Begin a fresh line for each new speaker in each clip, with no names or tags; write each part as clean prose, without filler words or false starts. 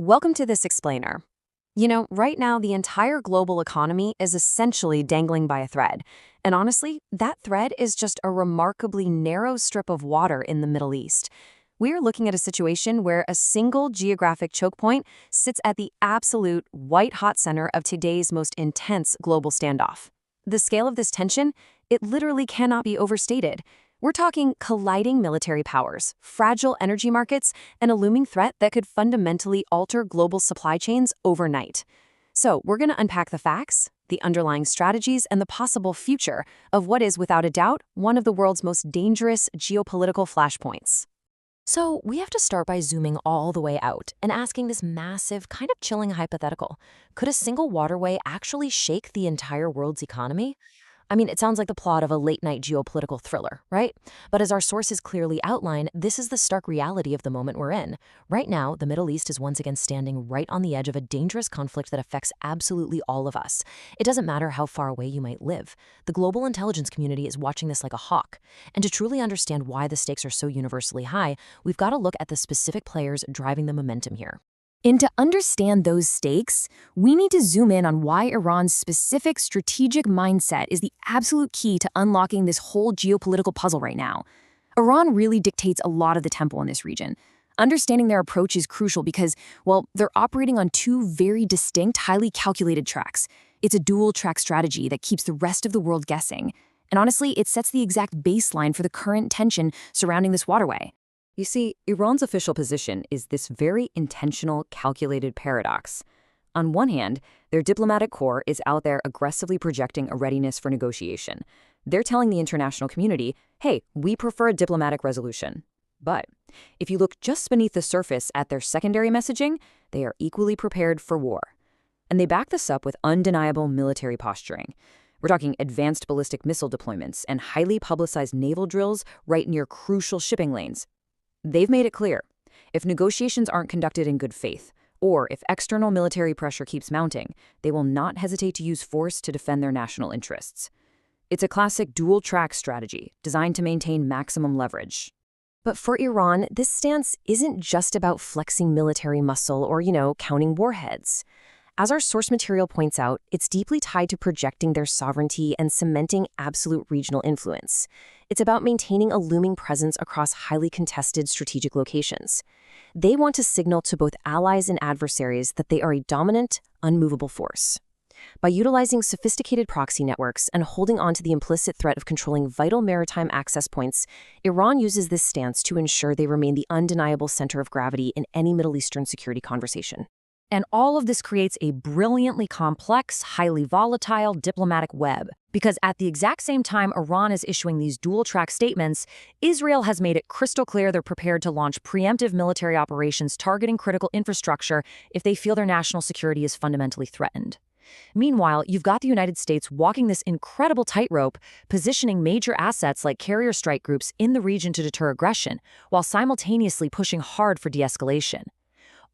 Welcome to this explainer. Right now, the entire global economy is essentially dangling by a thread. And honestly, that thread is just a remarkably narrow strip of water in the Middle East. We're looking at a situation where a single geographic choke point sits at the absolute white-hot center of today's most intense global standoff. The scale of this tension, it literally cannot be overstated. We're talking colliding military powers, fragile energy markets, and a looming threat that could fundamentally alter global supply chains overnight. So, we're going to unpack the facts, the underlying strategies, and the possible future of what is, without a doubt, one of the world's most dangerous geopolitical flashpoints.
So we have to start by zooming all the way out and asking this massive, kind of chilling hypothetical. Could a single waterway actually shake the entire world's economy? I mean, it sounds like the plot of a late-night geopolitical thriller, right? But as our sources clearly outline, this is the stark reality of the moment we're in. Right now, the Middle East is once again standing right on the edge of a dangerous conflict that affects absolutely all of us. It doesn't matter how far away you might live. The global intelligence community is watching this like a hawk. And to truly understand why the stakes are so universally high, we've got to look at the specific players driving the momentum here.
And to understand those stakes, we need to zoom in on why Iran's specific strategic mindset is the absolute key to unlocking this whole geopolitical puzzle right now. Iran really dictates a lot of the tempo in this region. Understanding their approach is crucial because, well, they're operating on two very distinct, highly calculated tracks. It's a dual-track strategy that keeps the rest of the world guessing. And honestly, it sets the exact baseline for the current tension surrounding this waterway.
You see, Iran's official position is this very intentional, calculated paradox. On one hand, their diplomatic corps is out there aggressively projecting a readiness for negotiation. They're telling the international community, hey, we prefer a diplomatic resolution. But if you look just beneath the surface at their secondary messaging, they are equally prepared for war. And they back this up with undeniable military posturing. We're talking advanced ballistic missile deployments and highly publicized naval drills right near crucial shipping lanes. They've made it clear, if negotiations aren't conducted in good faith, or if external military pressure keeps mounting, they will not hesitate to use force to defend their national interests. It's a classic dual-track strategy designed to maintain maximum leverage.
But for Iran, this stance isn't just about flexing military muscle or, counting warheads. As our source material points out, it's deeply tied to projecting their sovereignty and cementing absolute regional influence. It's about maintaining a looming presence across highly contested strategic locations. They want to signal to both allies and adversaries that they are a dominant, unmovable force. By utilizing sophisticated proxy networks and holding on to the implicit threat of controlling vital maritime access points, Iran uses this stance to ensure they remain the undeniable center of gravity in any Middle Eastern security conversation.
And all of this creates a brilliantly complex, highly volatile diplomatic web. Because at the exact same time Iran is issuing these dual-track statements, Israel has made it crystal clear they're prepared to launch preemptive military operations targeting critical infrastructure if they feel their national security is fundamentally threatened. Meanwhile, you've got the United States walking this incredible tightrope, positioning major assets like carrier strike groups in the region to deter aggression, while simultaneously pushing hard for de-escalation.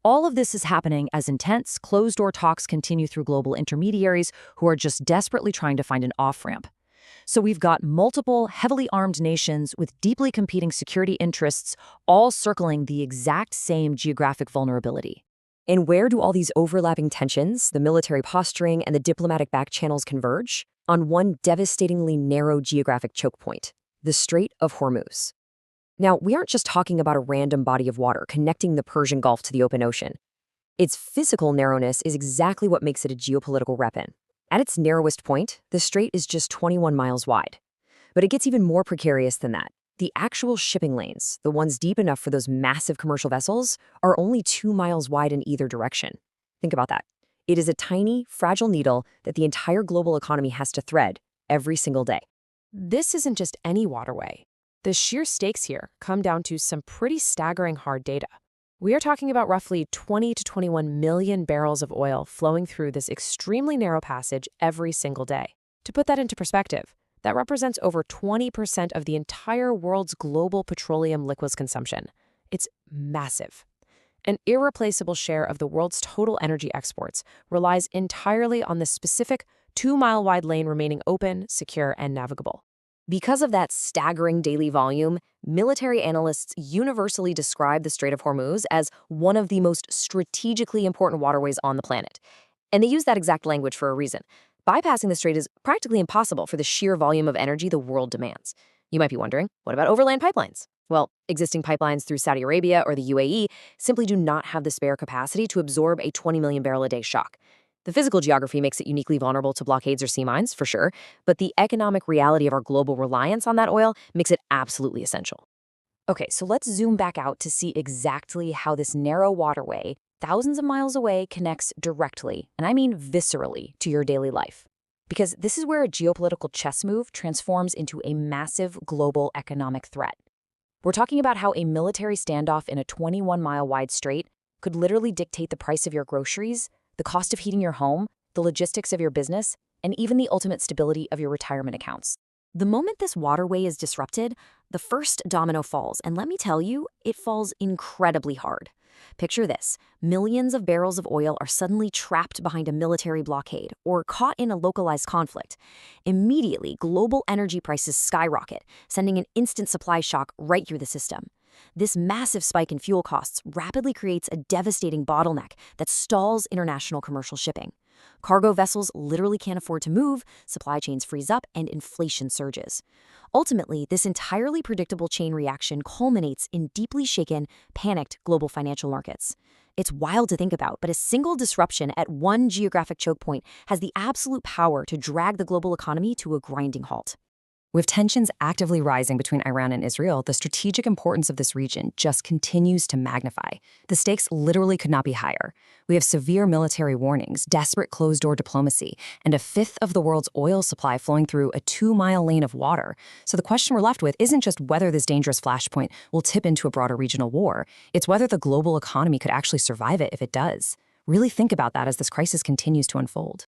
All of this is happening as intense, closed-door talks continue through global intermediaries who are just desperately trying to find an off-ramp. So we've got multiple, heavily armed nations with deeply competing security interests, all circling the exact same geographic vulnerability.
And where do all these overlapping tensions, the military posturing, and the diplomatic back channels converge? On one devastatingly narrow geographic choke point, the Strait of Hormuz. Now, we aren't just talking about a random body of water connecting the Persian Gulf to the open ocean. Its physical narrowness is exactly what makes it a geopolitical weapon. At its narrowest point, the strait is just 21 miles wide. But it gets even more precarious than that. The actual shipping lanes, the ones deep enough for those massive commercial vessels, are only 2 miles wide in either direction. Think about that. It is a tiny, fragile needle that the entire global economy has to thread every single day.
This isn't just any waterway. The sheer stakes here come down to some pretty staggering hard data. We are talking about roughly 20 to 21 million barrels of oil flowing through this extremely narrow passage every single day. To put that into perspective, that represents over 20% of the entire world's global petroleum liquids consumption. It's massive. An irreplaceable share of the world's total energy exports relies entirely on this specific 2-mile-wide lane remaining open, secure, and navigable.
Because of that staggering daily volume, military analysts universally describe the Strait of Hormuz as one of the most strategically important waterways on the planet. And they use that exact language for a reason. Bypassing the strait is practically impossible for the sheer volume of energy the world demands. You might be wondering, what about overland pipelines? Well, existing pipelines through Saudi Arabia or the UAE simply do not have the spare capacity to absorb a 20 million barrel a day shock. The physical geography makes it uniquely vulnerable to blockades or sea mines, for sure, but the economic reality of our global reliance on that oil makes it absolutely essential.
Okay, so let's zoom back out to see exactly how this narrow waterway, thousands of miles away, connects directly, and I mean viscerally, to your daily life. Because this is where a geopolitical chess move transforms into a massive global economic threat. We're talking about how a military standoff in a 21-mile wide strait could literally dictate the price of your groceries, the cost of heating your home, the logistics of your business, and even the ultimate stability of your retirement accounts. The moment this waterway is disrupted, the first domino falls, and let me tell you, it falls incredibly hard. Picture this: millions of barrels of oil are suddenly trapped behind a military blockade or caught in a localized conflict. Immediately, global energy prices skyrocket, sending an instant supply shock right through the system. This massive spike in fuel costs rapidly creates a devastating bottleneck that stalls international commercial shipping. Cargo vessels literally can't afford to move, supply chains freeze up, and inflation surges. Ultimately, this entirely predictable chain reaction culminates in deeply shaken, panicked global financial markets. It's wild to think about, but a single disruption at one geographic choke point has the absolute power to drag the global economy to a grinding halt.
With tensions actively rising between Iran and Israel, the strategic importance of this region just continues to magnify. The stakes literally could not be higher. We have severe military warnings, desperate closed-door diplomacy, and a fifth of the world's oil supply flowing through a 2-mile lane of water. So the question we're left with isn't just whether this dangerous flashpoint will tip into a broader regional war, it's whether the global economy could actually survive it if it does. Really think about that as this crisis continues to unfold.